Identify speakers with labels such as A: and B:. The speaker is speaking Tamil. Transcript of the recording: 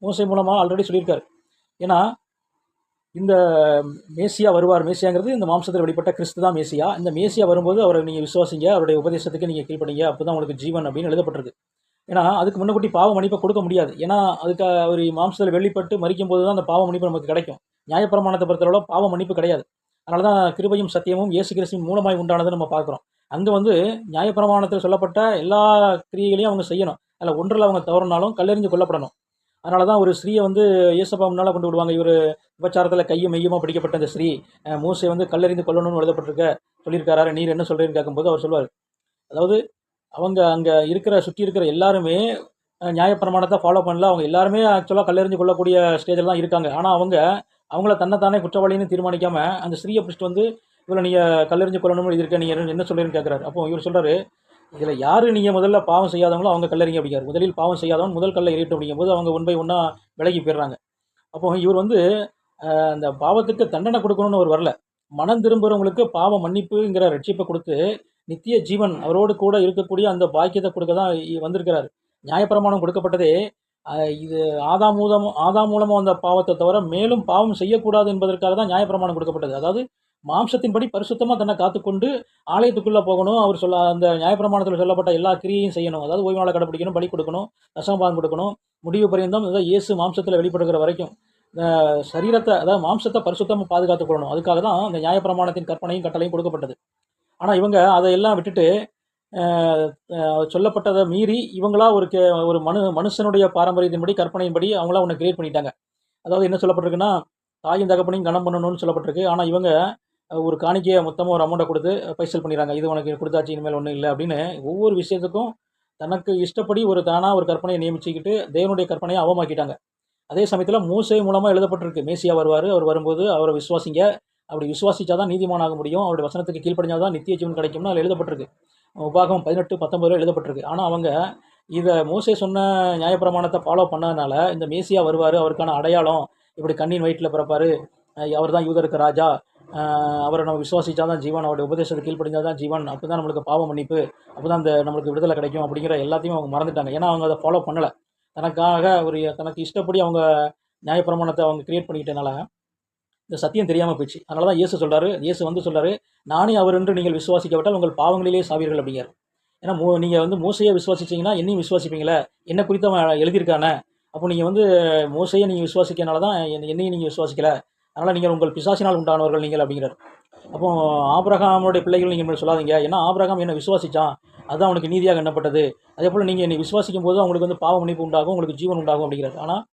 A: மோசே மூலமாக ஆல்ரெடி சொல்லியிருக்காரு. ஏன்னா இந்த மேசியா வருவார். மேசியாங்கிறது இந்த மாம்சத்தில் வெளிப்பட்ட கிறிஸ்து தான் மேசியா. இந்த மேசியா வரும்போது அவரை நீங்கள் விசுவாசிங்க, அவருடைய உபதேசத்துக்கு நீங்கள் கீழ்ப்படிங்க, அப்போ தான் உங்களுக்கு ஜீவன் அப்படின்னு எழுதப்பட்டிருக்கு. ஏன்னா அதுக்கு முன்னக்கூட்டி பாவ மன்னிப்பை கொடுக்க முடியாது. ஏன்னா அதுக்கு அவர் மாம்சத்தில் வெளிப்பட்டு மரிக்கும் போது தான் அந்த பாவ மன்னிப்பு நமக்கு கிடைக்கும். நியாயப்பிரமாணத்தை பொறுத்தளவு பாவ மன்னிப்பு கிடையாது. அதனால தான் கிருபையும் சத்தியமும் இயேசு கிறிஸ்துவின் மூலமாய் உண்டானதை நம்ம பார்க்குறோம். அங்கே வந்து நியாயப்பிரமாணத்தில் சொல்லப்பட்ட எல்லா கிரியைகளையும் அவங்க செய்யணும். அதில் ஒன்றில் அவங்க தவறுனாலும் கல்லெறிஞ்சு கொல்லப்படணும். அதனால தான் ஒரு ஸ்திரீயை வந்து இயேசப்பா முன்னால் கொண்டு விடுவாங்க. இவர் விபச்சாரத்தில் கையும் மெய்யுமா பிடிக்கப்பட்ட அந்த ஸ்திரீ மூசை வந்து கல்லெறிந்து கொல்லணும்னு எழுதப்பட்டிருக்க சொல்லியிருக்காரு. நீர் என்ன சொல்கிறேன்னு கேட்கும்போது அவர் சொல்லுவார், அதாவது அவங்க அங்கே இருக்கிற சுற்றி இருக்கிற எல்லாருமே நியாயப்பிரமாணத்தை ஃபாலோ பண்ணல. அவங்க எல்லாருமே ஆக்சுவலாக கல்லெறிஞ்சு கொள்ளக்கூடிய ஸ்டேஜில் தான் இருக்காங்க. ஆனால் அவங்கள தன்னைத்தானே குற்றவாளின்னு தீர்மானிக்காமல் அந்த ஸ்திரீயை பிடிச்சிட்டு வந்து இவ்வளோ நீங்கள் கல்லெறிஞ்சு கொள்ளணும்னு எழுதியிருக்க, நீங்கள் என்ன சொல்கிறேன்னு கேட்குறாரு. அப்போ இவர் சொல்கிறாரு, இதில் யார் நீங்கள் முதல்ல பாவம் செய்யாதவங்களோ அவங்க கல்லறிங்க அப்படிங்கிறார். முதலில் பாவம் செய்யாதவன் முதல் கல்லை எறியட்டும் அப்படிங்கும்போது அவங்க ஒன் பை ஒன்றா விலகி போயிடுறாங்க. அப்போ இவர் வந்து அந்த பாவத்துக்கு தண்டனை கொடுக்கணும்னு அவர் வரல. மனம் திரும்புகிறவங்களுக்கு பாவ மன்னிப்புங்கிற ரட்சிப்பை கொடுத்து நித்திய ஜீவன் அவரோடு கூட இருக்கக்கூடிய அந்த பாக்கியத்தை கொடுக்க தான் வந்திருக்கிறார். நியாயப்பிரமாணம் கொடுக்கப்பட்டதே இது ஆதாம் மூலமாக வந்த பாவத்தை தவிர மேலும் பாவம் செய்யக்கூடாது என்பதற்காக தான் நியாயப்பிரமாணம் கொடுக்கப்பட்டது. அதாவது மாம்சத்தின்படி பரிசுத்தமாக தன்னை காத்துக்கொண்டு ஆலயத்துக்குள்ளே போகணும். அவர் அந்த நியாயப்பிரமாணத்தில் சொல்லப்பட்ட எல்லா கிரியையும் செய்யணும். அதாவது ஓய்வு நாளை கடைப்பிடிக்கணும், பலி கொடுக்கணும், தசமபாகம் கொடுக்கணும், முடிவு பரியந்தம் அதாவது இயேசு மாம்சத்தில் வெளிப்படுகிற வரைக்கும் சரீரத்தை அதாவது மாம்சத்தை பரிசுத்தமாக பாதுகாத்துக் கொள்ளணும். அதுக்காக தான் அந்த நியாயப்பிரமாணத்தின் கற்பனையும் கட்டளையும் கொடுக்கப்பட்டது. ஆனால் இவங்க அதையெல்லாம் விட்டுட்டு சொல்லப்பட்டதை மீறி இவங்களா ஒரு மனுஷனுடைய பாரம்பரியத்தின்படி கற்பனையின்படி அவங்களா ஒன்று கிரியேட் பண்ணிட்டாங்க. அதாவது என்ன சொல்லப்பட்டிருக்குன்னா, தாயும் தகப்பனையும் கனம் பண்ணணும்னு சொல்லப்பட்டிருக்கு. ஆனால் இவங்க ஒரு காணிக்கையை மொத்தமாக ஒரு அமௌண்ட்டை கொடுத்து பைசல் பண்ணிடுறாங்க. இது உனக்கு கொடுத்தாச்சு, இனிமேல் ஒன்றும் இல்லை அப்படின்னு ஒவ்வொரு விஷயத்துக்கும் தனக்கு இஷ்டப்படி தானாக ஒரு கற்பனையை நியமிச்சுக்கிட்டு தேவனுடைய கற்பனையை அவமாக்கிட்டாங்க. அதே சமயத்தில் மூசை மூலமாக எழுதப்பட்டிருக்கு, மேசியா வருவார், அவர் வரும்போது அவரை விசுவாசிங்க, அப்படி விசுவாசிச்சா தான் நீதிமான் ஆக முடியும், அவருடைய வசனத்துக்கு கீழ்ப்படிஞ்சால் தான் நித்திய ஜீவன் கிடைக்கும்னு அதில் எழுதப்பட்டிருக்கு. உபாகமம் 18:19 எழுதப்பட்டிருக்கு. ஆனால் அவங்க இதை மோசே சொன்ன நியாயப்பிரமாணத்தை ஃபாலோ பண்ணதுனால இந்த மேசியா வருவார், அவருக்கான அடையாளம் இப்படி கண்ணின் வயிற்றில் பிறப்பார், அவர் தான் யூதருக்கு ராஜா, அவரை நம்ம விசுவாசிச்சா தான் ஜீவன், அவருடைய உபதேசத்தை கீழ்ப்படிஞ்சால் தான் ஜீவன், அப்போ தான் நம்மளுக்கு பாவ மன்னிப்பு, அப்போ தான் நம்மளுக்கு விடுதலை கிடைக்கும் அப்படிங்கிற எல்லாத்தையும் அவங்க மறந்துட்டாங்க. ஏன்னா அவங்க அதை ஃபாலோ பண்ணலை. தனக்காக தனக்கு இஷ்டப்படி அவங்க நியாயப்பிரமாணத்தை அவங்க கிரியேட் பண்ணிக்கிட்டனால இந்த சத்தியம் தெரியாமல் போயிடுச்சு. அதனால தான் இயேசு வந்து சொல்கிறாரு, நானே அவர் என்று நீங்கள் விசுவாசிக்கப்பட்டால் உங்கள் பாவங்களிலே சாவீர்கள் அப்படிங்கிறார். ஏன்னா நீங்கள் வந்து மோசையை விசுவாசிச்சிங்கன்னா என்னையும் விசுவாசிப்பீங்களே, என்ன குறித்து அவன் எழுதியிருக்கானே, அப்போ நீங்கள் வந்து மோசையை நீங்கள் விசுவாசிக்கிறனால தான் என்னையும் நீங்கள் விசுவாசிக்கல, அதனால் நீங்கள் உங்கள் பிசாசினால் உண்டானவர்கள் நீங்கள் அப்படிங்கிறார். அப்போ ஆபிரகாமுடைய பிள்ளைகள் நீங்கள் சொல்லாதீங்க, ஏன்னா ஆபிரகாம் என்னை விசுவாசித்தான், அதுதான் அவனுக்கு நீதியாக எண்ணப்பட்டது, அதே போல் நீங்கள் என்னை விசுவாசிக்கும் போது அவங்களுக்கு வந்து பாவ மன்னிப்பு உண்டாகும், உங்களுக்கு ஜீவன் உண்டாகும் அப்படிங்கிறார். ஆனால்